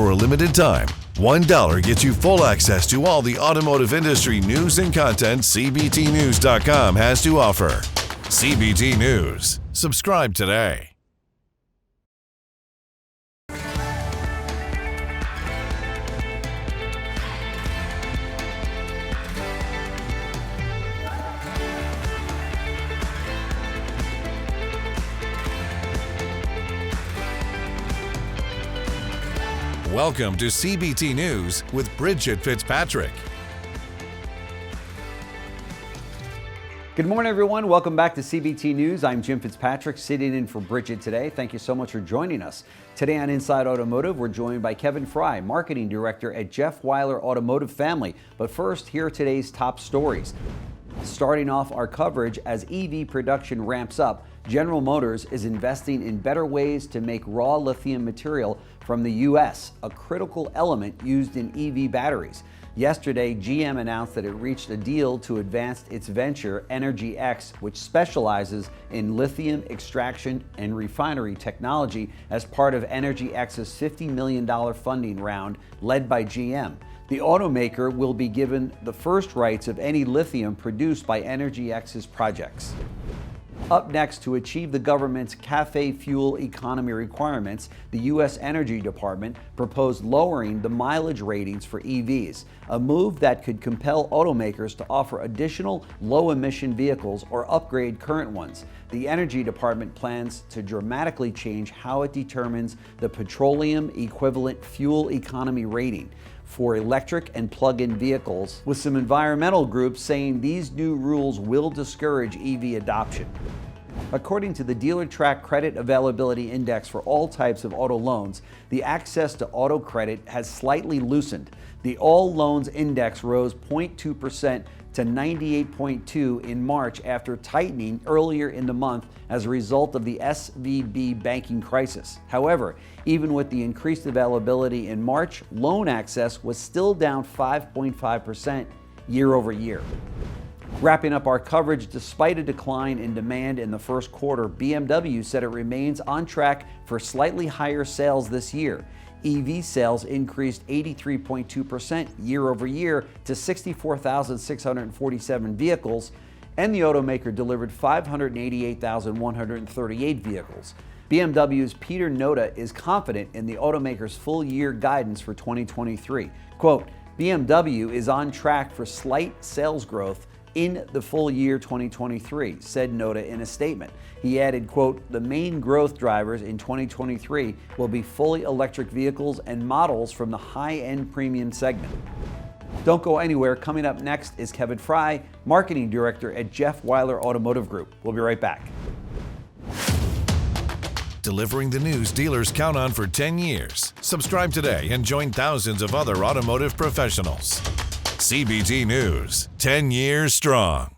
For a limited time, $1 gets you full access to all the automotive industry news and content CBTNews.com has to offer. CBT News. Subscribe today. Welcome to CBT News with Bridget Fitzpatrick. Good morning, everyone. Welcome back to CBT News. I'm Jim Fitzpatrick, sitting in for Bridget today. Thank you so much for joining us. Today on Inside Automotive, we're joined by Kevin Fry, Marketing Director at Jeff Weiler Automotive Family. But first, here are today's top stories. Starting off our coverage, as EV production ramps up, General Motors is investing in better ways to make raw lithium material from the U.S., a critical element used in EV batteries. Yesterday, GM announced that it reached a deal to advance its venture, EnergyX, which specializes in lithium extraction and refinery technology, as part of EnergyX's $50 million funding round led by GM. The automaker will be given the first rights of any lithium produced by EnergyX's projects. Up next, to achieve the government's CAFE fuel economy requirements, the U.S. Energy Department proposed lowering the mileage ratings for EVs, a move that could compel automakers to offer additional low-emission vehicles or upgrade current ones. The Energy Department plans to dramatically change how it determines the petroleum equivalent fuel economy rating for electric and plug-in vehicles, with some environmental groups saying these new rules will discourage EV adoption. According to the DealerTrack Credit Availability Index for all types of auto loans, the access to auto credit has slightly loosened. The All Loans Index rose 0.2% to 98.2 in March after tightening earlier in the month as a result of the SVB banking crisis. However, even with the increased availability in March, loan access was still down 5.5% year over year. Wrapping up our coverage, despite a decline in demand in the first quarter, BMW said it remains on track for slightly higher sales this year. EV sales increased 83.2% year over year to 64,647 vehicles, and the automaker delivered 588,138 vehicles. BMW's Peter Noda is confident in the automaker's full-year guidance for 2023. Quote, BMW is on track for slight sales growth in the full year 2023, said Noda in a statement. He added, quote, the main growth drivers in 2023 will be fully electric vehicles and models from the high-end premium segment. Don't go anywhere. Coming up next is Kevin Fry, Marketing Director at Jeff Weiler Automotive Group. We'll be right back. Delivering the news dealers count on for 10 years. Subscribe today and join thousands of other automotive professionals. CBT News, 10 years strong.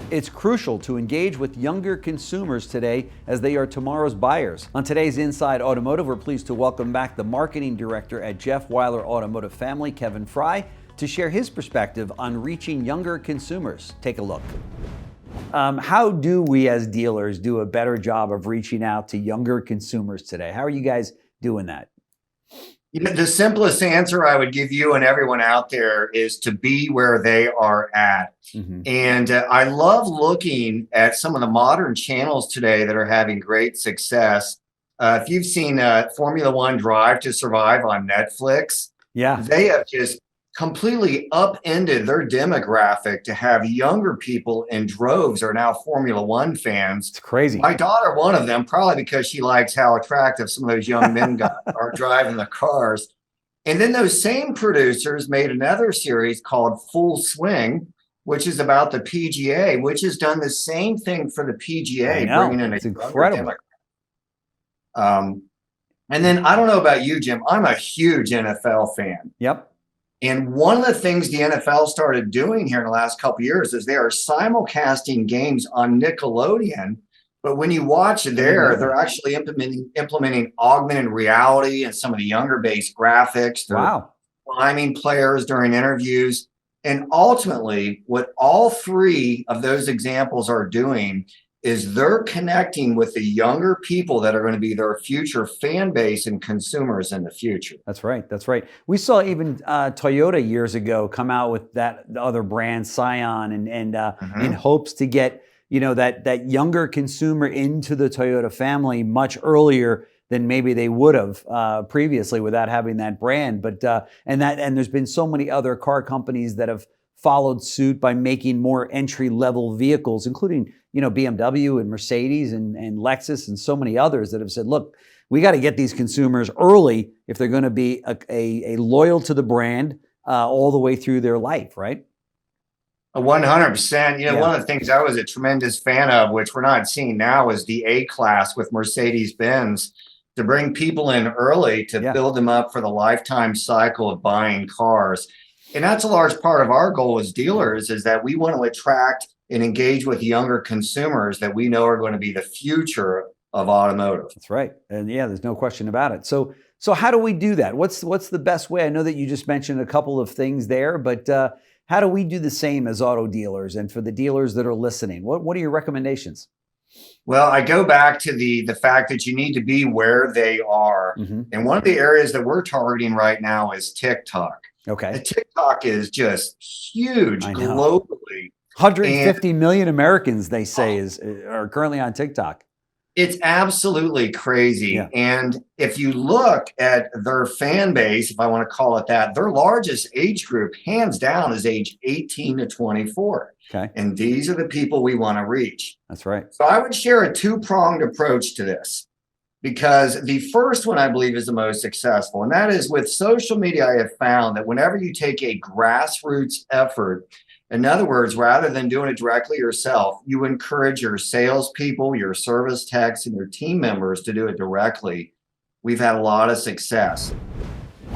It's crucial to engage with younger consumers today, as they are tomorrow's buyers. On today's Inside Automotive, we're pleased to welcome back the Marketing Director at Jeff Weiler Automotive Family, Kevin Fry, to share his perspective on reaching younger consumers. Take a look. How do we as dealers do a better job of reaching out to younger consumers today? How are you guys doing that? The simplest answer I would give you and everyone out there is to be where they are at. Mm-hmm. And I love looking at some of the modern channels today that are having great success. If you've seen Formula One Drive to Survive on Netflix, they have just completely upended their demographic to have younger people in droves are now Formula One fans. It's crazy. My daughter, one of them, probably because she likes how attractive some of those young men are driving the cars. And then those same producers made another series called Full Swing, which is about the PGA, which has done the same thing for the PGA, bringing in it's incredible. And then I don't know about you, Jim. I'm a huge NFL fan. Yep. And one of the things the NFL started doing here in the last couple of years is they are simulcasting games on Nickelodeon. But when you watch there, they're actually implementing augmented reality and some of the younger based graphics. They're climbing players during interviews. And ultimately, what all three of those examples are doing is they're connecting with the younger people that are going to be their future fan base and consumers in the future. That's right. That's right. We saw even Toyota years ago come out with that other brand, Scion, and in hopes to get that younger consumer into the Toyota family much earlier than maybe they would have previously without having that brand. But and there's been so many other car companies that have followed suit by making more entry-level vehicles, including BMW and Mercedes and Lexus and so many others that have said, look, we got to get these consumers early if they're going to be a loyal to the brand all the way through their life, right? 100%. One of the things I was a tremendous fan of, which we're not seeing now, is the A-Class with Mercedes-Benz, to bring people in early to build them up for the lifetime cycle of buying cars. And that's a large part of our goal as dealers, is that we want to attract and engage with younger consumers that we know are going to be the future of automotive. That's right. And there's no question about it. So how do we do that? What's the best way? I know that you just mentioned a couple of things there, but how do we do the same as auto dealers? And for the dealers that are listening, what are your recommendations? Well, I go back to the fact that you need to be where they are. And one of the areas that we're targeting right now is TikTok. Okay. The TikTok is just huge globally. 150 million Americans, they say, are currently on TikTok. It's absolutely crazy. Yeah. And if you look at their fan base, if I want to call it that, their largest age group, hands down, is age 18 to 24. Okay. And these are the people we want to reach. That's right. So I would share a two-pronged approach to this, because the first one I believe is the most successful. And that is, with social media, I have found that whenever you take a grassroots effort, in other words, rather than doing it directly yourself, you encourage your salespeople, your service techs, and your team members to do it directly. We've had a lot of success.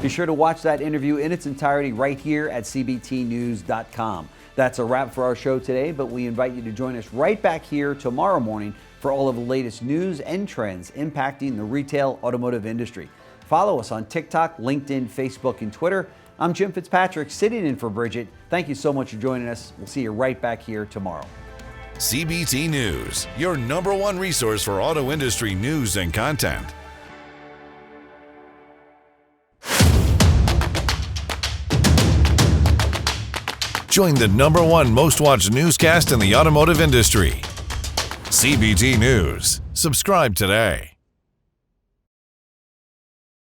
Be sure to watch that interview in its entirety right here at cbtnews.com. That's a wrap for our show today, but we invite you to join us right back here tomorrow morning for all of the latest news and trends impacting the retail automotive industry. Follow us on TikTok, LinkedIn, Facebook, and Twitter. I'm Jim Fitzpatrick, sitting in for Bridget. Thank you so much for joining us. We'll see you right back here tomorrow. CBT News, your #1 resource for auto industry news and content. Join the #1 most watched newscast in the automotive industry. CBT News. Subscribe today.